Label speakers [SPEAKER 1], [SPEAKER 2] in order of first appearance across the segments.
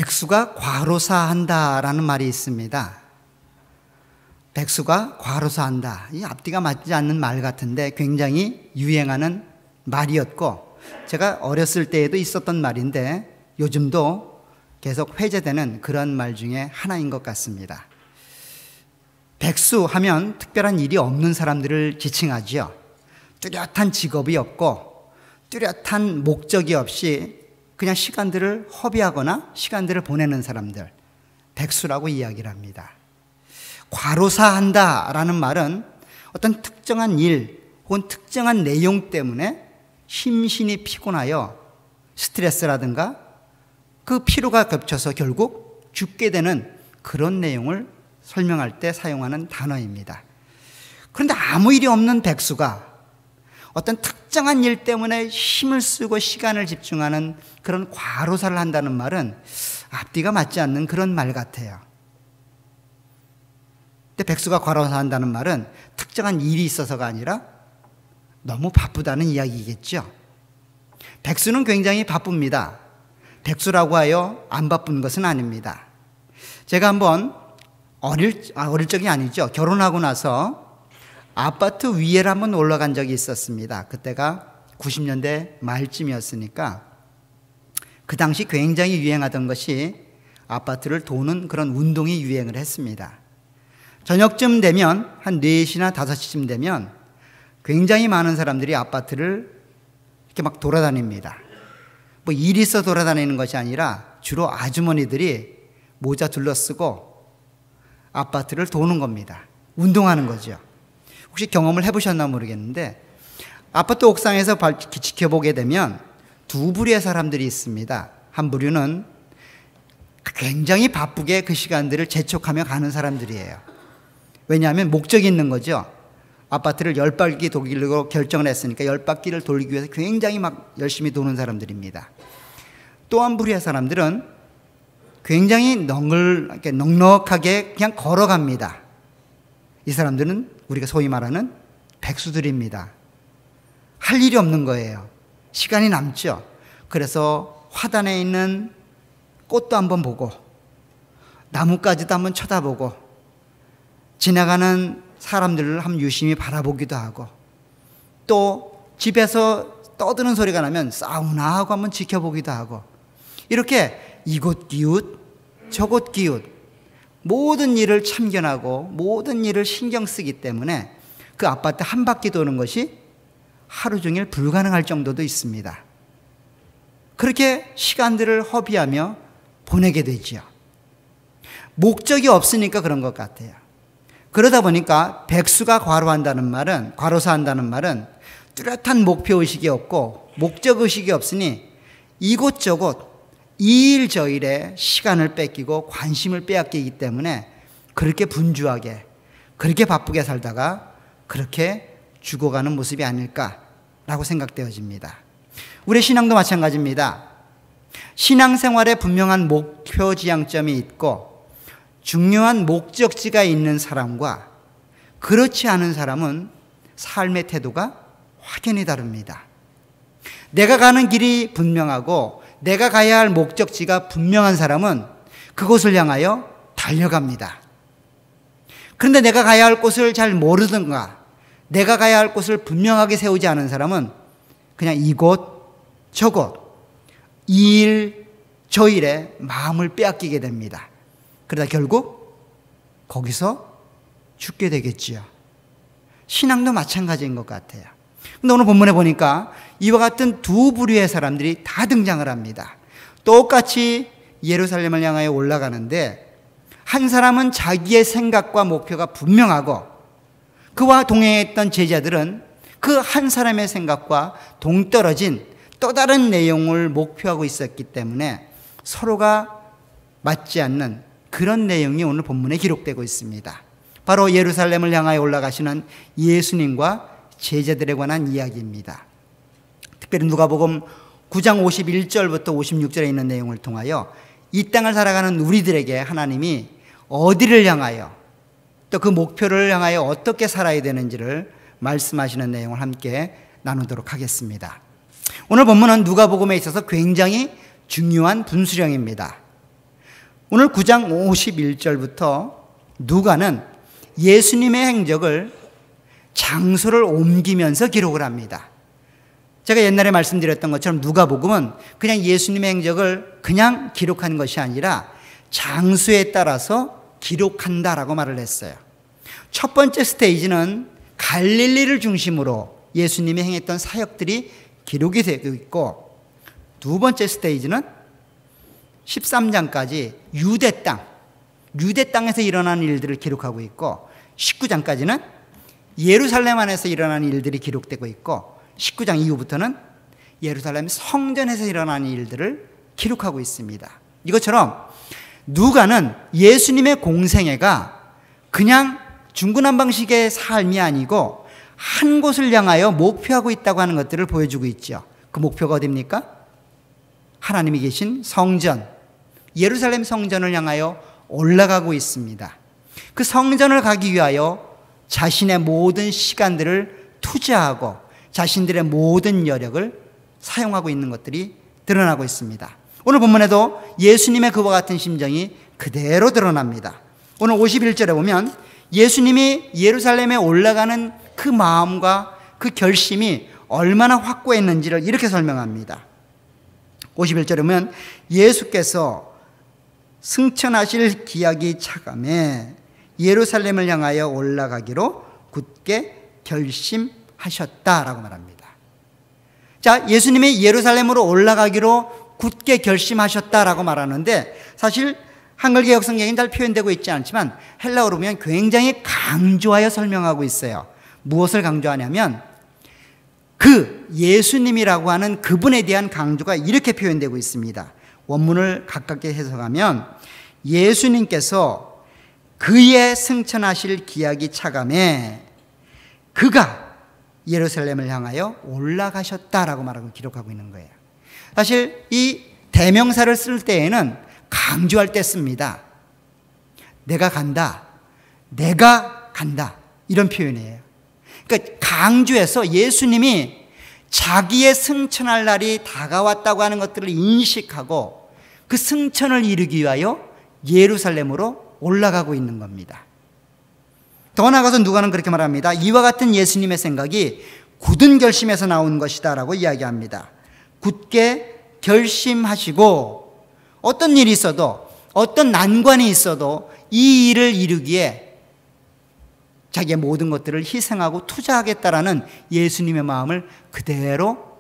[SPEAKER 1] 백수가 과로사한다라는 말이 있습니다. 백수가 과로사한다. 이 앞뒤가 맞지 않는 말 같은데 굉장히 유행하는 말이었고, 제가 어렸을 때에도 있었던 말인데 요즘도 계속 회자되는 그런 말 중에 하나인 것 같습니다. 백수 하면 특별한 일이 없는 사람들을 지칭하지요. 뚜렷한 직업이 없고 뚜렷한 목적이 없이 그냥 시간들을 허비하거나 시간들을 보내는 사람들, 백수라고 이야기를 합니다. 과로사한다라는 말은 어떤 특정한 일 혹은 특정한 내용 때문에 심신이 피곤하여 스트레스라든가 그 피로가 겹쳐서 결국 죽게 되는 그런 내용을 설명할 때 사용하는 단어입니다. 그런데 아무 일이 없는 백수가 어떤 특정한 일 때문에 힘을 쓰고 시간을 집중하는 그런 과로사를 한다는 말은 앞뒤가 맞지 않는 그런 말 같아요. 근데 백수가 과로사한다는 말은 특정한 일이 있어서가 아니라 너무 바쁘다는 이야기겠죠. 백수는 굉장히 바쁩니다. 백수라고 하여 안 바쁜 것은 아닙니다. 제가 한번 어릴 적이 아니죠. 결혼하고 나서 아파트 위에를 한번 올라간 적이 있었습니다. 그때가 90년대 말쯤이었으니까 그 당시 굉장히 유행하던 것이 아파트를 도는 그런 운동이 유행을 했습니다. 저녁쯤 되면 한 4시나 5시쯤 되면 굉장히 많은 사람들이 아파트를 이렇게 막 돌아다닙니다. 뭐 일이 있어 돌아다니는 것이 아니라 주로 아주머니들이 모자 둘러쓰고 아파트를 도는 겁니다. 운동하는 거죠. 혹시 경험을 해보셨나 모르겠는데 아파트 옥상에서 지켜보게 되면 두 부류의 사람들이 있습니다. 한 부류는 굉장히 바쁘게 그 시간들을 재촉하며 가는 사람들이에요. 왜냐하면 목적이 있는 거죠. 아파트를 10바퀴 돌기로 결정을 했으니까 10바퀴를 돌기 위해서 굉장히 막 열심히 도는 사람들입니다. 또 한 부류의 사람들은 굉장히 넉넉하게 그냥 걸어갑니다. 이 사람들은 우리가 소위 말하는 백수들입니다. 할 일이 없는 거예요. 시간이 남죠. 그래서 화단에 있는 꽃도 한번 보고 나뭇가지도 한번 쳐다보고 지나가는 사람들을 한번 유심히 바라보기도 하고 또 집에서 떠드는 소리가 나면 사우나 하고 한번 지켜보기도 하고 이렇게 이곳 기웃 저곳 기웃 모든 일을 참견하고 모든 일을 신경 쓰기 때문에 그 아파트 한 바퀴 도는 것이 하루 종일 불가능할 정도도 있습니다. 그렇게 시간들을 허비하며 보내게 되지요. 목적이 없으니까 그런 것 같아요. 그러다 보니까 백수가 과로사한다는 말은 뚜렷한 목표의식이 없고 목적의식이 없으니 이곳저곳 이 일 저 일에 시간을 뺏기고 관심을 빼앗기기 때문에 그렇게 분주하게 그렇게 바쁘게 살다가 그렇게 죽어가는 모습이 아닐까라고 생각되어집니다. 우리 신앙도 마찬가지입니다. 신앙생활에 분명한 목표 지향점이 있고 중요한 목적지가 있는 사람과 그렇지 않은 사람은 삶의 태도가 확연히 다릅니다. 내가 가는 길이 분명하고 내가 가야 할 목적지가 분명한 사람은 그곳을 향하여 달려갑니다. 그런데 내가 가야 할 곳을 잘 모르든가 내가 가야 할 곳을 분명하게 세우지 않은 사람은 그냥 이곳 저곳 이 일 저 일에 마음을 빼앗기게 됩니다. 그러다 결국 거기서 죽게 되겠지요. 신앙도 마찬가지인 것 같아요. 근데 오늘 본문에 보니까 이와 같은 두 부류의 사람들이 다 등장을 합니다. 똑같이 예루살렘을 향하여 올라가는데 한 사람은 자기의 생각과 목표가 분명하고 그와 동행했던 제자들은 그 한 사람의 생각과 동떨어진 또 다른 내용을 목표하고 있었기 때문에 서로가 맞지 않는 그런 내용이 오늘 본문에 기록되고 있습니다. 바로 예루살렘을 향하여 올라가시는 예수님과 제자들에 관한 이야기입니다. 특별히 누가복음 9장 51절부터 56절에 있는 내용을 통하여 이 땅을 살아가는 우리들에게 하나님이 어디를 향하여 또 그 목표를 향하여 어떻게 살아야 되는지를 말씀하시는 내용을 함께 나누도록 하겠습니다. 오늘 본문은 누가복음에 있어서 굉장히 중요한 분수령입니다. 오늘 9장 51절부터 누가는 예수님의 행적을 장소를 옮기면서 기록을 합니다. 제가 옛날에 말씀드렸던 것처럼 누가복음은 그냥 예수님의 행적을 그냥 기록한 것이 아니라 장소에 따라서 기록한다라고 말을 했어요. 첫 번째 스테이지는 갈릴리를 중심으로 예수님이 행했던 사역들이 기록이 되고 있고, 두 번째 스테이지는 13장까지 유대 땅에서 일어난 일들을 기록하고 있고, 19장까지는 예루살렘 안에서 일어난 일들이 기록되고 있고, 19장 이후부터는 예루살렘 성전에서 일어난 일들을 기록하고 있습니다. 이것처럼 누가는 예수님의 공생애가 그냥 중구난방식의 삶이 아니고 한 곳을 향하여 목표하고 있다고 하는 것들을 보여주고 있죠. 그 목표가 어디입니까? 하나님이 계신 성전, 예루살렘 성전을 향하여 올라가고 있습니다. 그 성전을 가기 위하여 자신의 모든 시간들을 투자하고 자신들의 모든 여력을 사용하고 있는 것들이 드러나고 있습니다. 오늘 본문에도 예수님의 그와 같은 심정이 그대로 드러납니다. 오늘 51절에 보면 예수님이 예루살렘에 올라가는 그 마음과 그 결심이 얼마나 확고했는지를 이렇게 설명합니다. 51절에 보면 예수께서 승천하실 기약이 차감해 예루살렘을 향하여 올라가기로 굳게 결심하셨다라고 말합니다. 자, 예수님이 예루살렘으로 올라가기로 굳게 결심하셨다라고 말하는데, 사실 한글 개역 성경에는 잘 표현되고 있지 않지만 헬라어로 보면 굉장히 강조하여 설명하고 있어요. 무엇을 강조하냐면 그 예수님이라고 하는 그분에 대한 강조가 이렇게 표현되고 있습니다. 원문을 가깝게 해석하면 예수님께서 그의 승천하실 기약이 차감해 그가 예루살렘을 향하여 올라가셨다라고 말하고 기록하고 있는 거예요. 사실 이 대명사를 쓸 때에는 강조할 때 씁니다. 내가 간다, 내가 간다, 이런 표현이에요. 그러니까 강조해서 예수님이 자기의 승천할 날이 다가왔다고 하는 것들을 인식하고 그 승천을 이루기 위하여 예루살렘으로 올라가고 있는 겁니다. 더 나아가서 누가는 그렇게 말합니다. 이와 같은 예수님의 생각이 굳은 결심에서 나온 것이다 라고 이야기합니다. 굳게 결심하시고 어떤 일이 있어도, 어떤 난관이 있어도 이 일을 이루기에 자기의 모든 것들을 희생하고 투자하겠다라는 예수님의 마음을 그대로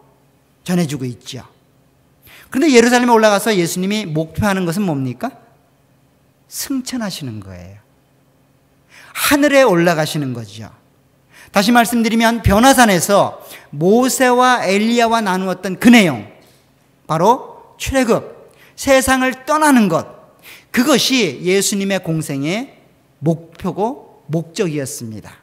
[SPEAKER 1] 전해주고 있죠. 그런데 예루살렘에 올라가서 예수님이 목표하는 것은 뭡니까? 승천하시는 거예요. 하늘에 올라가시는 거죠. 다시 말씀드리면 변화산에서 모세와 엘리야와 나누었던 그 내용, 바로 출애굽, 세상을 떠나는 것, 그것이 예수님의 공생의 목표고 목적이었습니다.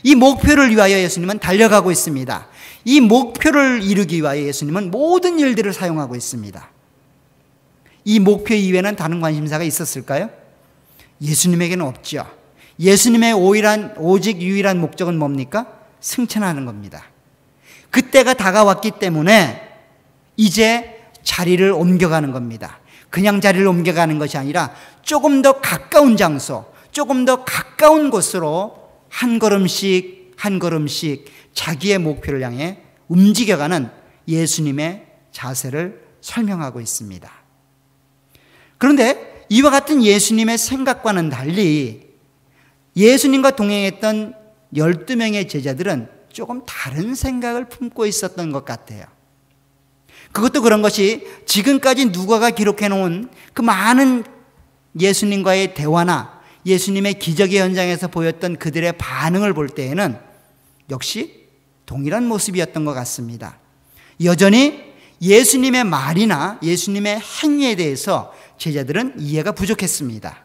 [SPEAKER 1] 이 목표를 위하여 예수님은 달려가고 있습니다. 이 목표를 이루기 위하여 예수님은 모든 일들을 사용하고 있습니다. 이 목표 이외에는 다른 관심사가 있었을까요? 예수님에게는 없죠. 예수님의 오직 유일한 목적은 뭡니까? 승천하는 겁니다. 그때가 다가왔기 때문에 이제 자리를 옮겨가는 겁니다. 그냥 자리를 옮겨가는 것이 아니라 조금 더 가까운 장소, 조금 더 가까운 곳으로 한 걸음씩 한 걸음씩 자기의 목표를 향해 움직여가는 예수님의 자세를 설명하고 있습니다. 그런데 이와 같은 예수님의 생각과는 달리 예수님과 동행했던 12명의 제자들은 조금 다른 생각을 품고 있었던 것 같아요. 그것도 그런 것이 지금까지 누가가 기록해 놓은 그 많은 예수님과의 대화나 예수님의 기적의 현장에서 보였던 그들의 반응을 볼 때에는 역시 동일한 모습이었던 것 같습니다. 여전히 예수님의 말이나 예수님의 행위에 대해서 제자들은 이해가 부족했습니다.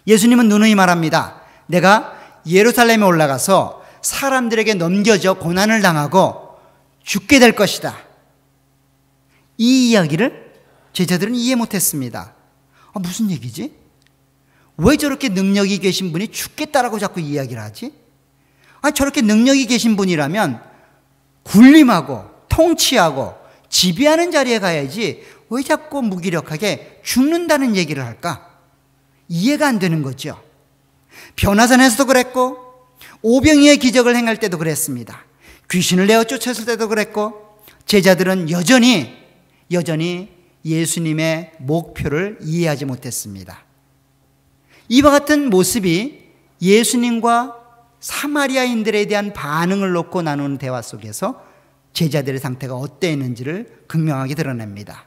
[SPEAKER 1] 예수님은 누누이 말합니다. 내가 예루살렘에 올라가서 사람들에게 넘겨져 고난을 당하고 죽게 될 것이다. 이 이야기를 제자들은 이해 못했습니다. 무슨 얘기지? 왜 저렇게 능력이 계신 분이 죽겠다라고 자꾸 이야기를 하지? 저렇게 능력이 계신 분이라면 군림하고 통치하고 지배하는 자리에 가야지 왜 자꾸 무기력하게 죽는다는 얘기를 할까? 이해가 안 되는 거죠. 변화산에서도 그랬고 오병이의 기적을 행할 때도 그랬습니다. 귀신을 내어 쫓았을 때도 그랬고 제자들은 여전히 예수님의 목표를 이해하지 못했습니다. 이와 같은 모습이 예수님과 사마리아인들에 대한 반응을 놓고 나누는 대화 속에서 제자들의 상태가 어땠는지를 극명하게 드러냅니다.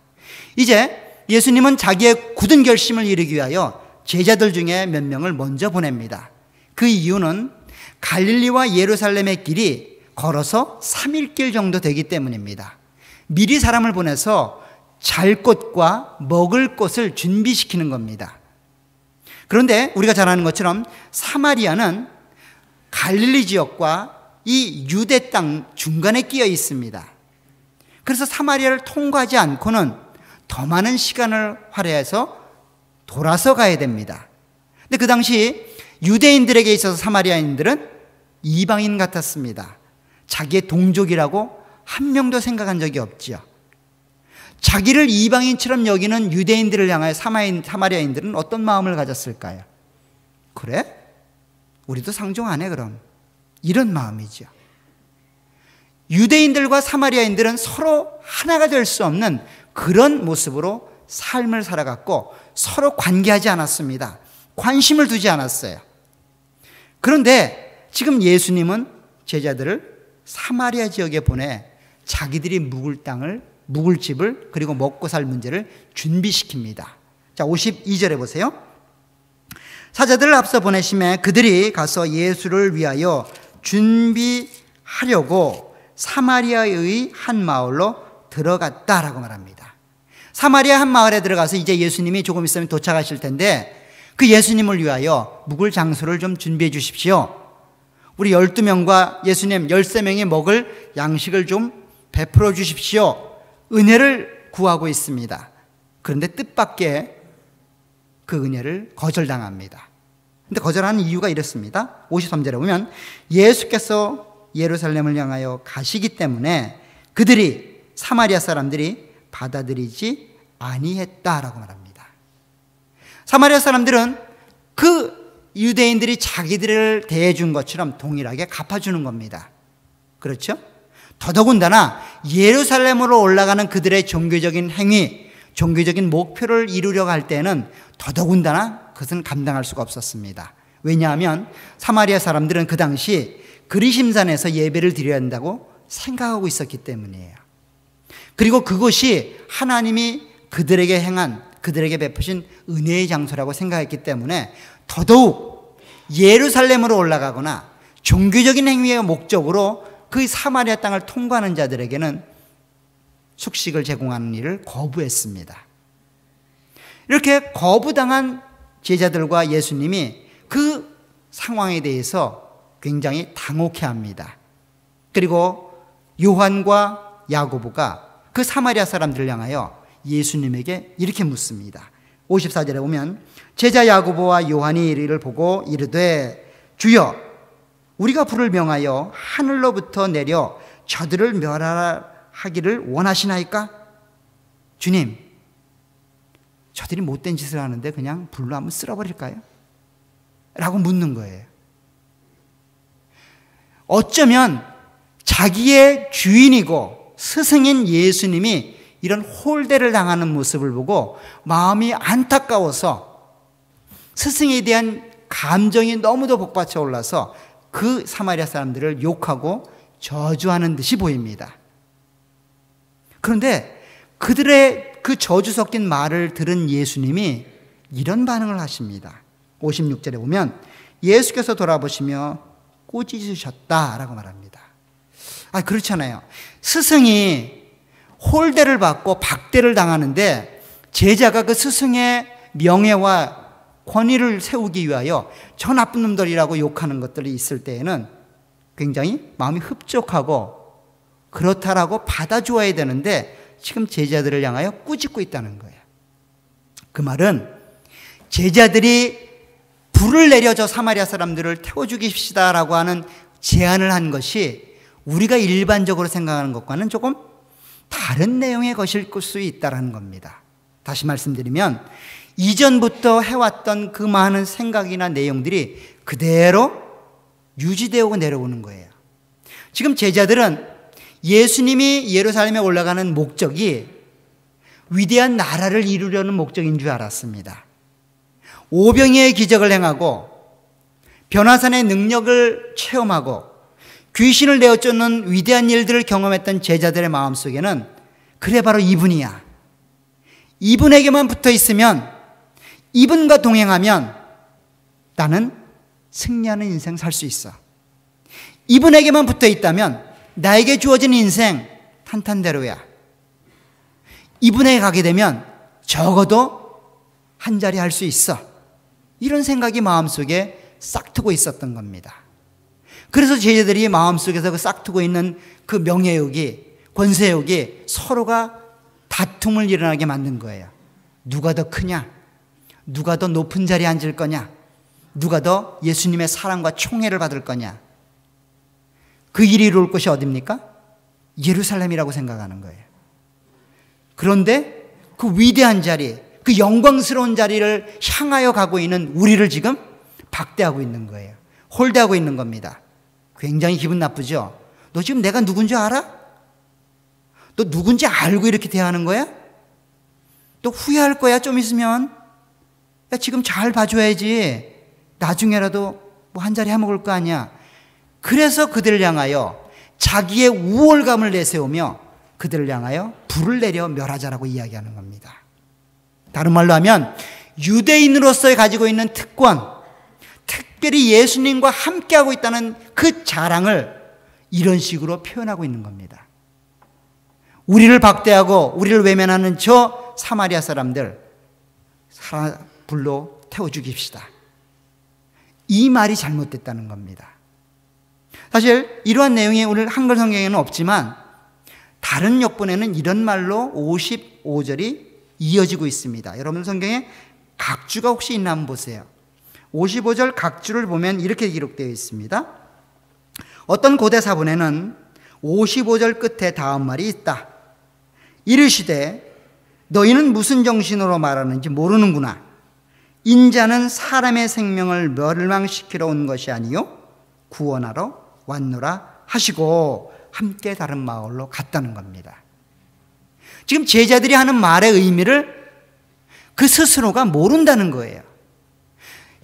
[SPEAKER 1] 이제 예수님은 자기의 굳은 결심을 이루기 위하여 제자들 중에 몇 명을 먼저 보냅니다. 그 이유는 갈릴리와 예루살렘의 길이 걸어서 3일길 정도 되기 때문입니다. 미리 사람을 보내서 잘 곳과 먹을 곳을 준비시키는 겁니다. 그런데 우리가 잘 아는 것처럼 사마리아는 갈릴리 지역과 이 유대 땅 중간에 끼어 있습니다. 그래서 사마리아를 통과하지 않고는 더 많은 시간을 할애해서 돌아서 가야 됩니다. 근데 그 당시 유대인들에게 있어서 사마리아인들은 이방인 같았습니다. 자기의 동족이라고 한 명도 생각한 적이 없지요. 자기를 이방인처럼 여기는 유대인들을 향하여 사마리아인들은 어떤 마음을 가졌을까요? 그래? 우리도 상종 안 해 그럼. 이런 마음이죠. 유대인들과 사마리아인들은 서로 하나가 될 수 없는 그런 모습으로 삶을 살아갔고 서로 관계하지 않았습니다. 관심을 두지 않았어요. 그런데 지금 예수님은 제자들을 사마리아 지역에 보내 자기들이 묵을 집을 그리고 먹고 살 문제를 준비시킵니다. 자, 52절에 보세요. 사자들을 앞서 보내심에 그들이 가서 예수를 위하여 준비하려고 사마리아의 한 마을로 들어갔다라고 말합니다. 사마리아 한 마을에 들어가서 이제 예수님이 조금 있으면 도착하실 텐데 그 예수님을 위하여 묵을 장소를 좀 준비해 주십시오. 우리 12명과 예수님 13명이 먹을 양식을 좀 베풀어 주십시오. 은혜를 구하고 있습니다. 그런데 뜻밖의 그 은혜를 거절당합니다. 그런데 거절하는 이유가 이렇습니다. 53절에 보면 예수께서 예루살렘을 향하여 가시기 때문에 그들이 사마리아 사람들이 받아들이지 아니했다라고 말합니다. 사마리아 사람들은 그 유대인들이 자기들을 대해준 것처럼 동일하게 갚아주는 겁니다. 그렇죠? 더더군다나 예루살렘으로 올라가는 그들의 종교적인 행위, 종교적인 목표를 이루려고 할 때는 더더군다나 그것은 감당할 수가 없었습니다. 왜냐하면 사마리아 사람들은 그 당시 그리심산에서 예배를 드려야 한다고 생각하고 있었기 때문이에요. 그리고 그것이 하나님이 그들에게 베푸신 은혜의 장소라고 생각했기 때문에 더더욱 예루살렘으로 올라가거나 종교적인 행위의 목적으로 그 사마리아 땅을 통과하는 자들에게는 숙식을 제공하는 일을 거부했습니다. 이렇게 거부당한 제자들과 예수님이 그 상황에 대해서 굉장히 당혹해합니다. 그리고 요한과 야고보가 그 사마리아 사람들을 향하여 예수님에게 이렇게 묻습니다. 54절에 보면 제자 야고보와 요한이 이를 보고 이르되 주여 우리가 불을 명하여 하늘로부터 내려 저들을 멸하기를 원하시나이까? 주님, 저들이 못된 짓을 하는데 그냥 불로 한번 쓸어버릴까요? 라고 묻는 거예요. 어쩌면 자기의 주인이고 스승인 예수님이 이런 홀대를 당하는 모습을 보고 마음이 안타까워서 스승에 대한 감정이 너무도 복받쳐 올라서 그 사마리아 사람들을 욕하고 저주하는 듯이 보입니다. 그런데 그들의 그 저주 섞인 말을 들은 예수님이 이런 반응을 하십니다. 56절에 보면 예수께서 돌아보시며 꾸짖으셨다라고 말합니다. 그렇잖아요. 스승이 홀대를 받고 박대를 당하는데 제자가 그 스승의 명예와 권위를 세우기 위하여 저 나쁜 놈들이라고 욕하는 것들이 있을 때에는 굉장히 마음이 흡족하고 그렇다라고 받아주어야 되는데 지금 제자들을 향하여 꾸짖고 있다는 거예요. 그 말은 제자들이 불을 내려 저 사마리아 사람들을 태워 죽이십시다라고 하는 제안을 한 것이 우리가 일반적으로 생각하는 것과는 조금 다른 내용의 것일 수 있다는 겁니다. 다시 말씀드리면 이전부터 해왔던 그 많은 생각이나 내용들이 그대로 유지되고 내려오는 거예요. 지금 제자들은 예수님이 예루살렘에 올라가는 목적이 위대한 나라를 이루려는 목적인 줄 알았습니다. 오병이의 기적을 행하고 변화산의 능력을 체험하고 귀신을 내어쫓는 위대한 일들을 경험했던 제자들의 마음속에는 그래 바로 이분이야. 이분에게만 붙어 있으면, 이분과 동행하면 나는 승리하는 인생 살 수 있어. 이분에게만 붙어 있다면 나에게 주어진 인생 탄탄대로야. 이분에게 가게 되면 적어도 한 자리 할 수 있어. 이런 생각이 마음속에 싹트고 있었던 겁니다. 그래서 제자들이 마음속에서 그 싹트고 있는 그 명예욕이, 권세욕이 서로가 다툼을 일어나게 만든 거예요. 누가 더 크냐? 누가 더 높은 자리에 앉을 거냐? 누가 더 예수님의 사랑과 총애를 받을 거냐? 그 일이 이룰 곳이 어디입니까? 예루살렘이라고 생각하는 거예요. 그런데 그 위대한 자리, 그 영광스러운 자리를 향하여 가고 있는 우리를 지금 박대하고 있는 거예요. 홀대하고 있는 겁니다. 굉장히 기분 나쁘죠? 너 지금 내가 누군지 알아? 너 누군지 알고 이렇게 대하는 거야? 너 후회할 거야, 좀 있으면. 야, 지금 잘 봐줘야지. 나중에라도 뭐 한 자리 해먹을 거 아니야. 그래서 그들을 향하여 자기의 우월감을 내세우며 그들을 향하여 불을 내려 멸하자라고 이야기하는 겁니다. 다른 말로 하면 유대인으로서 가지고 있는 특권, 특별히 예수님과 함께하고 있다는 그 자랑을 이런 식으로 표현하고 있는 겁니다. 우리를 박대하고 우리를 외면하는 저 사마리아 사람들 불로 태워 죽입시다. 이 말이 잘못됐다는 겁니다. 사실 이러한 내용이 오늘 한글 성경에는 없지만 다른 역본에는 이런 말로 55절이 이어지고 있습니다. 여러분 성경에 각주가 혹시 있나 한번 보세요. 55절 각주를 보면 이렇게 기록되어 있습니다. 어떤 고대 사본에는 55절 끝에 다음 말이 있다. 이르시되 너희는 무슨 정신으로 말하는지 모르는구나. 인자는 사람의 생명을 멸망시키러 온 것이 아니요 구원하러 왔노라 하시고 함께 다른 마을로 갔다는 겁니다. 지금 제자들이 하는 말의 의미를 그 스스로가 모른다는 거예요.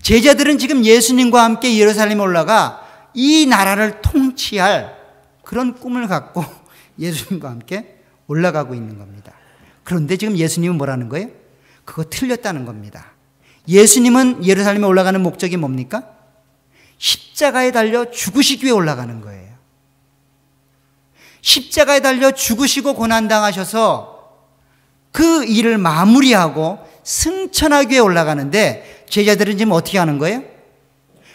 [SPEAKER 1] 제자들은 지금 예수님과 함께 예루살렘에 올라가 이 나라를 통치할 그런 꿈을 갖고 예수님과 함께 올라가고 있는 겁니다. 그런데 지금 예수님은 뭐라는 거예요? 그거 틀렸다는 겁니다. 예수님은 예루살렘에 올라가는 목적이 뭡니까? 십자가에 달려 죽으시기 위해 올라가는 거예요. 십자가에 달려 죽으시고 고난당하셔서 그 일을 마무리하고 승천하기 위해 올라가는데 제자들은 지금 어떻게 하는 거예요?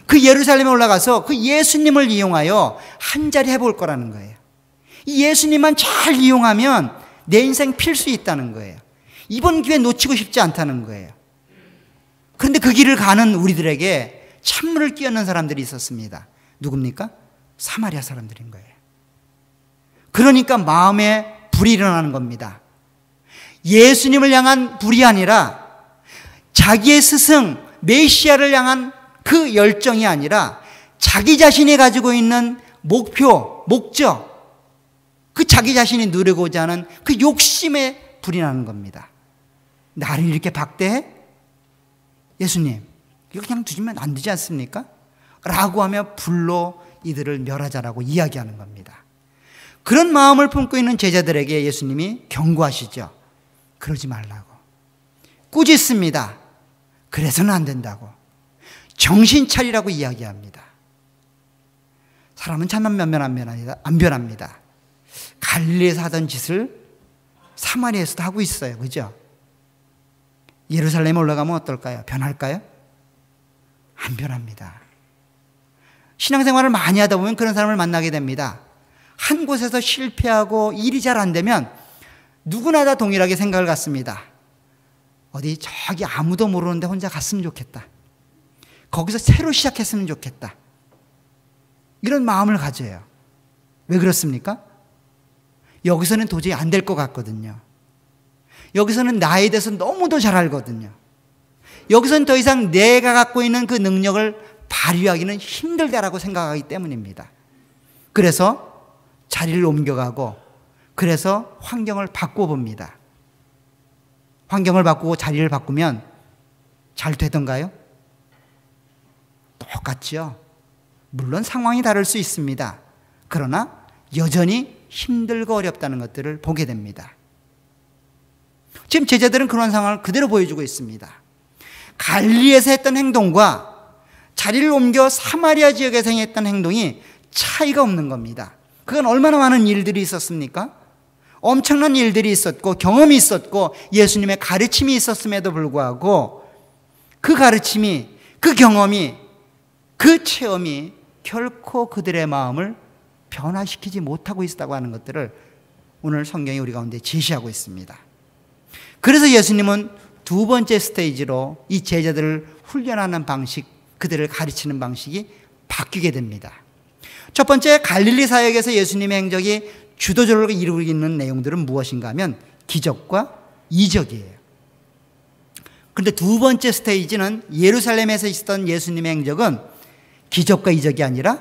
[SPEAKER 1] 그 예루살렘에 올라가서 그 예수님을 이용하여 한 자리 해볼 거라는 거예요. 이 예수님만 잘 이용하면 내 인생 필 수 있다는 거예요. 이번 기회 놓치고 싶지 않다는 거예요. 그런데 그 길을 가는 우리들에게 찬물을 끼얹는 사람들이 있었습니다. 누굽니까? 사마리아 사람들인 거예요. 그러니까 마음에 불이 일어나는 겁니다. 예수님을 향한 불이 아니라 자기의 스승 메시아를 향한 그 열정이 아니라 자기 자신이 가지고 있는 목표, 목적, 그 자기 자신이 누리고자 하는 그 욕심에 불이 나는 겁니다. 나를 이렇게 박대해? 예수님, 이거 그냥 두시면 안 되지 않습니까? 라고 하며 불로 이들을 멸하자라고 이야기하는 겁니다. 그런 마음을 품고 있는 제자들에게 예수님이 경고하시죠. 그러지 말라고. 꾸짖습니다. 그래서는 안 된다고. 정신 차리라고 이야기합니다. 사람은 참만 안 변합니다. 갈릴리에서 하던 짓을 사마리아에서도 하고 있어요. 그죠? 예루살렘에 올라가면 어떨까요? 변할까요? 안 변합니다. 신앙생활을 많이 하다 보면 그런 사람을 만나게 됩니다. 한 곳에서 실패하고 일이 잘 안 되면 누구나 다 동일하게 생각을 갖습니다. 어디 저기 아무도 모르는데 혼자 갔으면 좋겠다. 거기서 새로 시작했으면 좋겠다. 이런 마음을 가져요. 왜 그렇습니까? 여기서는 도저히 안 될 것 같거든요. 여기서는 나에 대해서 너무도 잘 알거든요. 여기서는 더 이상 내가 갖고 있는 그 능력을 발휘하기는 힘들다라고 생각하기 때문입니다. 그래서 자리를 옮겨가고 그래서 환경을 바꿔봅니다. 환경을 바꾸고 자리를 바꾸면 잘 되던가요? 똑같죠. 물론 상황이 다를 수 있습니다. 그러나 여전히 힘들고 어렵다는 것들을 보게 됩니다. 지금 제자들은 그런 상황을 그대로 보여주고 있습니다. 갈릴리에서 했던 행동과 자리를 옮겨 사마리아 지역에서 했던 행동이 차이가 없는 겁니다. 그건 얼마나 많은 일들이 있었습니까? 엄청난 일들이 있었고 경험이 있었고 예수님의 가르침이 있었음에도 불구하고 그 가르침이, 그 경험이, 그 체험이 결코 그들의 마음을 변화시키지 못하고 있다고 하는 것들을 오늘 성경이 우리 가운데 제시하고 있습니다. 그래서 예수님은 두 번째 스테이지로 이 제자들을 훈련하는 방식, 그들을 가르치는 방식이 바뀌게 됩니다. 첫 번째, 갈릴리 사역에서 예수님의 행적이 주도적으로 이루고 있는 내용들은 무엇인가 하면 기적과 이적이에요. 그런데 두 번째 스테이지는 예루살렘에서 있었던 예수님의 행적은 기적과 이적이 아니라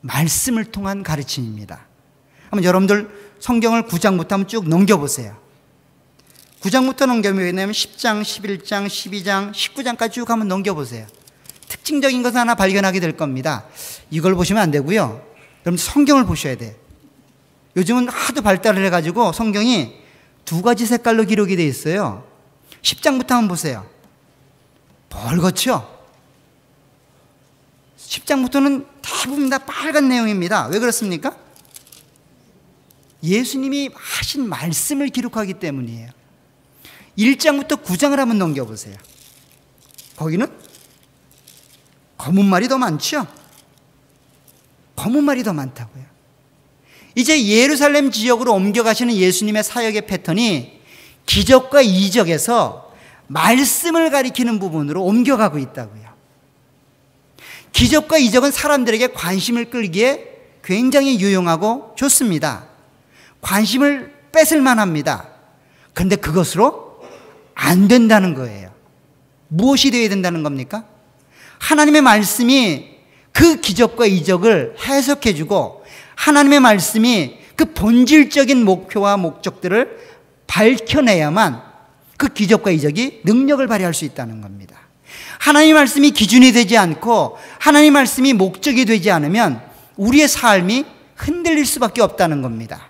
[SPEAKER 1] 말씀을 통한 가르침입니다. 한번 여러분들 성경을 9장부터 한번 쭉 넘겨보세요. 9장부터 넘겨보면 왜냐하면 10장, 11장, 12장, 19장까지 쭉 한번 넘겨보세요. 특징적인 것을 하나 발견하게 될 겁니다. 이걸 보시면 안 되고요. 여러분 성경을 보셔야 돼요. 요즘은 하도 발달을 해가지고 성경이 두 가지 색깔로 기록이 되어 있어요. 10장부터 한번 보세요. 벌겋죠? 10장부터는 대부분 다 빨간 내용입니다. 왜 그렇습니까? 예수님이 하신 말씀을 기록하기 때문이에요. 1장부터 9장을 한번 넘겨보세요. 거기는 검은 말이 더 많죠? 검은 말이 더 많다고요. 이제 예루살렘 지역으로 옮겨가시는 예수님의 사역의 패턴이 기적과 이적에서 말씀을 가리키는 부분으로 옮겨가고 있다고요. 기적과 이적은 사람들에게 관심을 끌기에 굉장히 유용하고 좋습니다. 관심을 뺏을 만합니다. 그런데 그것으로 안 된다는 거예요. 무엇이 되어야 된다는 겁니까? 하나님의 말씀이 그 기적과 이적을 해석해주고 하나님의 말씀이 그 본질적인 목표와 목적들을 밝혀내야만 그 기적과 이적이 능력을 발휘할 수 있다는 겁니다. 하나님의 말씀이 기준이 되지 않고 하나님의 말씀이 목적이 되지 않으면 우리의 삶이 흔들릴 수밖에 없다는 겁니다.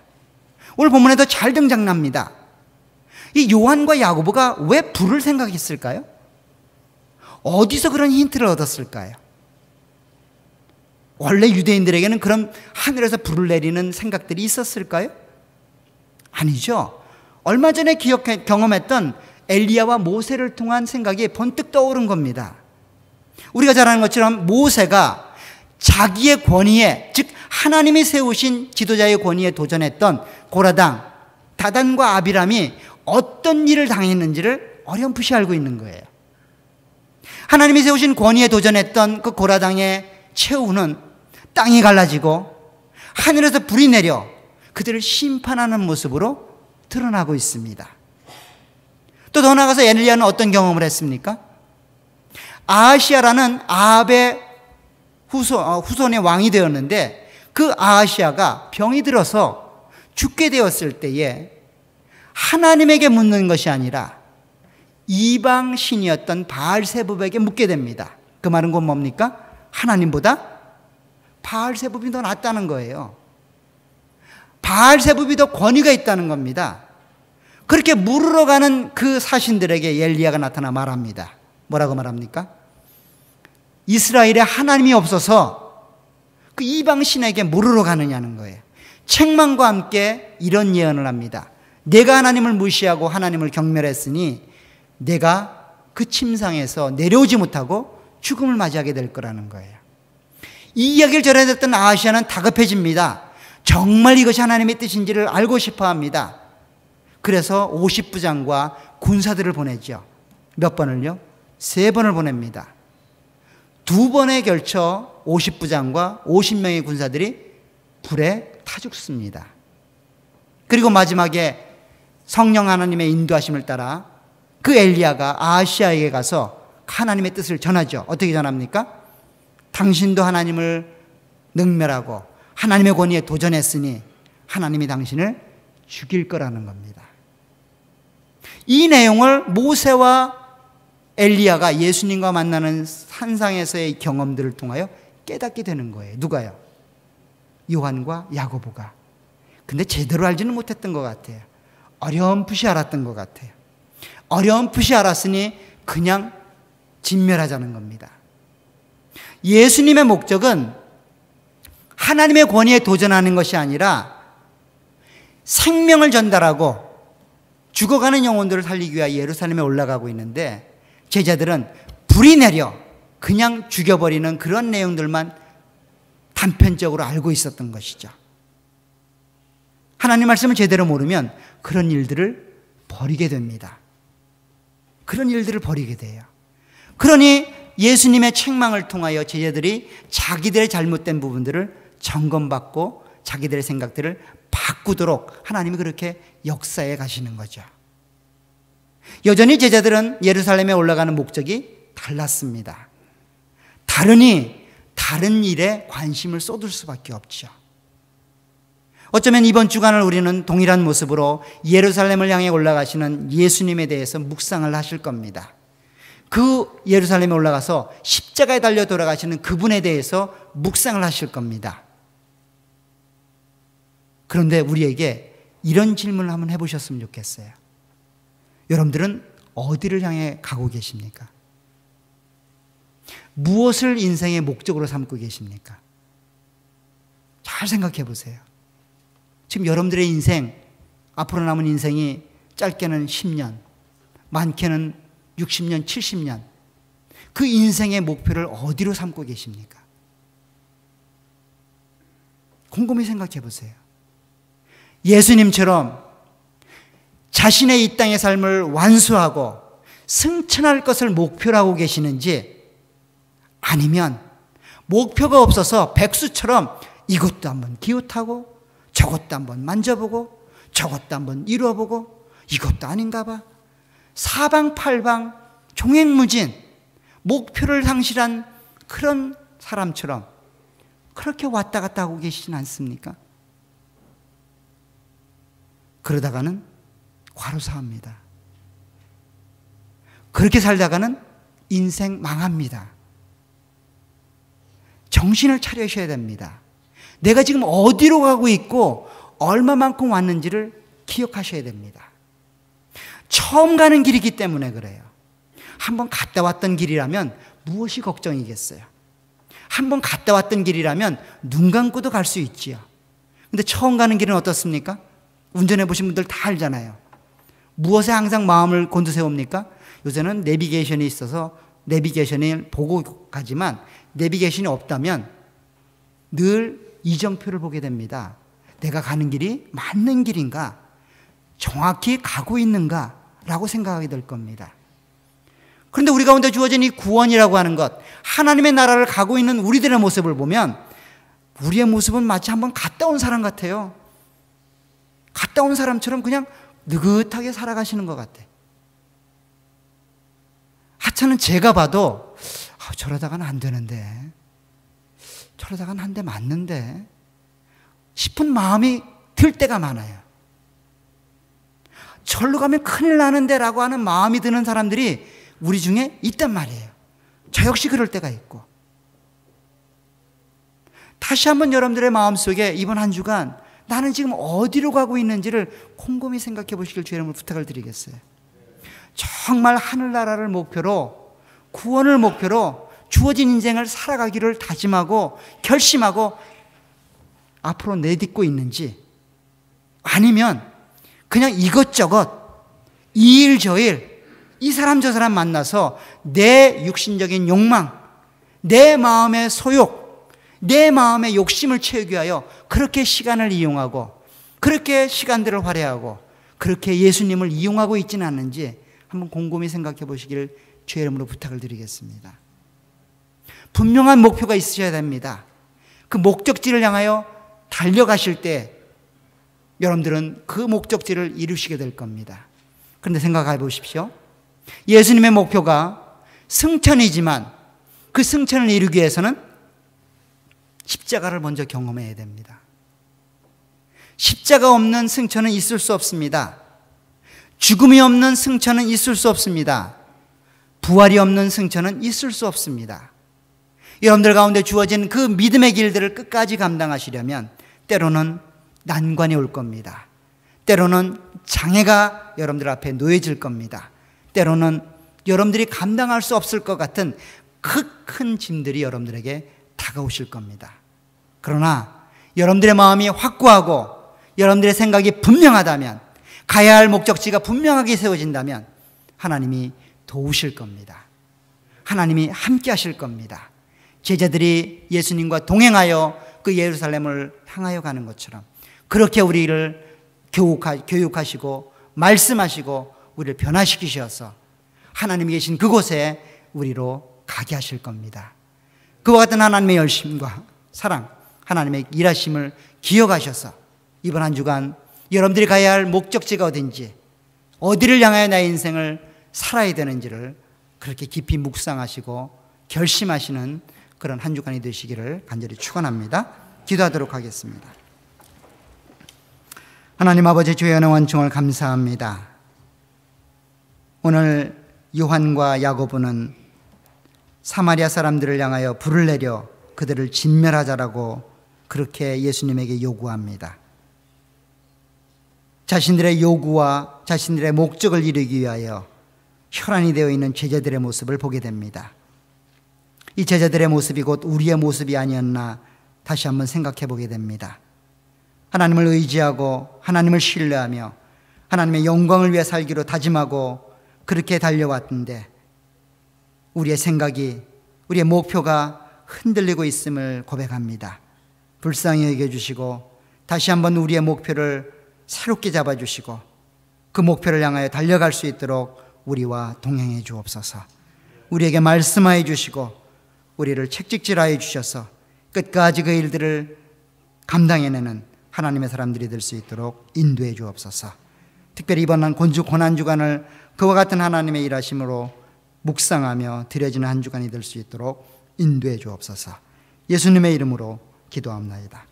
[SPEAKER 1] 오늘 본문에도 잘 등장납니다. 이 요한과 야고보가 왜 불을 생각했을까요? 어디서 그런 힌트를 얻었을까요? 원래 유대인들에게는 그런 하늘에서 불을 내리는 생각들이 있었을까요? 아니죠. 얼마 전에 경험했던 엘리야와 모세를 통한 생각이 번뜩 떠오른 겁니다. 우리가 잘 아는 것처럼 모세가 자기의 권위에, 즉 하나님이 세우신 지도자의 권위에 도전했던 고라당, 다단과 아비람이 어떤 일을 당했는지를 어렴풋이 알고 있는 거예요. 하나님이 세우신 권위에 도전했던 그 고라당의 최후는 땅이 갈라지고 하늘에서 불이 내려 그들을 심판하는 모습으로 드러나고 있습니다. 또 더 나아가서 엘리야는 어떤 경험을 했습니까? 아하시아라는 아합의 후손의 왕이 되었는데 그 아하시아가 병이 들어서 죽게 되었을 때에 하나님에게 묻는 것이 아니라 이방 신이었던 바알세붑에게 묻게 됩니다. 그 말은 곧 뭡니까? 하나님보다 바알세붑이 더 낫다는 거예요. 바알세붑이 더 권위가 있다는 겁니다. 그렇게 물으러 가는 그 사신들에게 엘리야가 나타나 말합니다. 뭐라고 말합니까? 이스라엘에 하나님이 없어서 그 이방 신에게 물으러 가느냐는 거예요. 책망과 함께 이런 예언을 합니다. 내가 하나님을 무시하고 하나님을 경멸했으니 내가 그 침상에서 내려오지 못하고 죽음을 맞이하게 될 거라는 거예요. 이 이야기를 전해 듣던 아하시아는 다급해집니다. 정말 이것이 하나님의 뜻인지를 알고 싶어 합니다. 그래서 50부장과 군사들을 보내죠. 몇 번을요? 3번을 보냅니다. 2번에 걸쳐 50부장과 50명의 군사들이 불에 타 죽습니다. 그리고 마지막에 성령 하나님의 인도하심을 따라 그 엘리야가 아하시아에게 가서 하나님의 뜻을 전하죠. 어떻게 전합니까? 당신도 하나님을 능멸하고 하나님의 권위에 도전했으니 하나님이 당신을 죽일 거라는 겁니다. 이 내용을 모세와 엘리야가 예수님과 만나는 산상에서의 경험들을 통하여 깨닫게 되는 거예요. 누가요? 요한과 야고보가. 근데 제대로 알지는 못했던 것 같아요. 어렴풋이 알았던 것 같아요. 어렴풋이 알았으니 그냥 진멸하자는 겁니다. 예수님의 목적은 하나님의 권위에 도전하는 것이 아니라 생명을 전달하고 죽어가는 영혼들을 살리기 위해 예루살렘에 올라가고 있는데 제자들은 불이 내려 그냥 죽여버리는 그런 내용들만 단편적으로 알고 있었던 것이죠. 하나님 말씀을 제대로 모르면 그런 일들을 버리게 됩니다. 그런 일들을 버리게 돼요. 그러니 예수님의 책망을 통하여 제자들이 자기들의 잘못된 부분들을 점검받고 자기들의 생각들을 바꾸도록 하나님이 그렇게 역사해 가시는 거죠. 여전히 제자들은 예루살렘에 올라가는 목적이 달랐습니다. 다르니 다른 일에 관심을 쏟을 수밖에 없죠. 어쩌면 이번 주간을 우리는 동일한 모습으로 예루살렘을 향해 올라가시는 예수님에 대해서 묵상을 하실 겁니다. 그 예루살렘에 올라가서 십자가에 달려 돌아가시는 그분에 대해서 묵상을 하실 겁니다. 그런데 우리에게 이런 질문을 한번 해보셨으면 좋겠어요. 여러분들은 어디를 향해 가고 계십니까? 무엇을 인생의 목적으로 삼고 계십니까? 잘 생각해 보세요. 지금 여러분들의 인생, 앞으로 남은 인생이 짧게는 10년, 많게는 60년, 70년, 그 인생의 목표를 어디로 삼고 계십니까? 곰곰이 생각해 보세요. 예수님처럼 자신의 이 땅의 삶을 완수하고 승천할 것을 목표로 하고 계시는지, 아니면 목표가 없어서 백수처럼 이것도 한번 기웃하고 저것도 한번 만져보고 저것도 한번 이루어보고 이것도 아닌가 봐, 사방팔방 종횡무진 목표를 상실한 그런 사람처럼 그렇게 왔다 갔다 하고 계시진 않습니까? 그러다가는 과로사합니다. 그렇게 살다가는 인생 망합니다. 정신을 차리셔야 됩니다. 내가 지금 어디로 가고 있고 얼마만큼 왔는지를 기억하셔야 됩니다. 처음 가는 길이기 때문에 그래요. 한번 갔다 왔던 길이라면 무엇이 걱정이겠어요? 한번 갔다 왔던 길이라면 눈 감고도 갈 수 있지요. 근데 처음 가는 길은 어떻습니까? 운전해 보신 분들 다 알잖아요. 무엇에 항상 마음을 곤두세웁니까? 요새는 내비게이션이 있어서 내비게이션을 보고 가지만 내비게이션이 없다면 늘 이정표를 보게 됩니다. 내가 가는 길이 맞는 길인가? 정확히 가고 있는가? 라고 생각하게 될 겁니다. 그런데 우리 가운데 주어진 이 구원이라고 하는 것, 하나님의 나라를 가고 있는 우리들의 모습을 보면 우리의 모습은 마치 한번 갔다 온 사람 같아요. 갔다 온 사람처럼 그냥 느긋하게 살아가시는 것 같아. 하찮은 제가 봐도 저러다가는 안 되는데, 저러다가는 한 대 맞는데 싶은 마음이 들 때가 많아요. 절로 가면 큰일 나는데 라고 하는 마음이 드는 사람들이 우리 중에 있단 말이에요. 저 역시 그럴 때가 있고. 다시 한번 여러분들의 마음속에 이번 한 주간 나는 지금 어디로 가고 있는지를 곰곰이 생각해 보시길 주의 이름으로 부탁을 드리겠어요. 정말 하늘나라를 목표로, 구원을 목표로 주어진 인생을 살아가기를 다짐하고 결심하고 앞으로 내딛고 있는지, 아니면 그냥 이것저것 이 일 저 일, 이 사람 저 사람 만나서 내 육신적인 욕망, 내 마음의 소욕, 내 마음의 욕심을 채우기 위하여 그렇게 시간을 이용하고 그렇게 시간들을 활용하고 그렇게 예수님을 이용하고 있지는 않는지 한번 곰곰이 생각해 보시기를 주의 이름으로 부탁을 드리겠습니다. 분명한 목표가 있으셔야 됩니다. 그 목적지를 향하여 달려가실 때 여러분들은 그 목적지를 이루시게 될 겁니다. 그런데 생각해 보십시오. 예수님의 목표가 승천이지만 그 승천을 이루기 위해서는 십자가를 먼저 경험해야 됩니다. 십자가 없는 승천은 있을 수 없습니다. 죽음이 없는 승천은 있을 수 없습니다. 부활이 없는 승천은 있을 수 없습니다. 여러분들 가운데 주어진 그 믿음의 길들을 끝까지 감당하시려면 때로는 난관이 올 겁니다. 때로는 장애가 여러분들 앞에 놓여질 겁니다. 때로는 여러분들이 감당할 수 없을 것 같은 그 큰 짐들이 여러분들에게 다가오실 겁니다. 그러나 여러분들의 마음이 확고하고 여러분들의 생각이 분명하다면, 가야 할 목적지가 분명하게 세워진다면 하나님이 도우실 겁니다. 하나님이 함께 하실 겁니다. 제자들이 예수님과 동행하여 그 예루살렘을 향하여 가는 것처럼 그렇게 우리를 교육하시고 말씀하시고 우리를 변화시키셔서 하나님이 계신 그곳에 우리로 가게 하실 겁니다. 그와 같은 하나님의 열심과 사랑, 하나님의 일하심을 기억하셔서 이번 한 주간 여러분들이 가야 할 목적지가 어딘지, 어디를 향하여 나의 인생을 살아야 되는지를 그렇게 깊이 묵상하시고 결심하시는 그런 한 주간이 되시기를 간절히 축원합니다. 기도하도록 하겠습니다. 하나님 아버지, 주의 은혜 원총을 감사합니다. 오늘 요한과 야고보는 사마리아 사람들을 향하여 불을 내려 그들을 진멸하자라고 그렇게 예수님에게 요구합니다. 자신들의 요구와 자신들의 목적을 이루기 위하여 혈안이 되어 있는 제자들의 모습을 보게 됩니다. 이 제자들의 모습이 곧 우리의 모습이 아니었나 다시 한번 생각해 보게 됩니다. 하나님을 의지하고 하나님을 신뢰하며 하나님의 영광을 위해 살기로 다짐하고 그렇게 달려왔는데 우리의 생각이, 우리의 목표가 흔들리고 있음을 고백합니다. 불쌍히 여겨주시고 다시 한번 우리의 목표를 새롭게 잡아주시고 그 목표를 향하여 달려갈 수 있도록 우리와 동행해 주옵소서. 우리에게 말씀하여 주시고 우리를 책찍질하여 주셔서 끝까지 그 일들을 감당해내는 하나님의 사람들이 될 수 있도록 인도해 주옵소서. 특별히 이번 고난주간을 그와 같은 하나님의 일하심으로 묵상하며 드려지는 한 주간이 될 수 있도록 인도해 주옵소서. 예수님의 이름으로 기도합니다.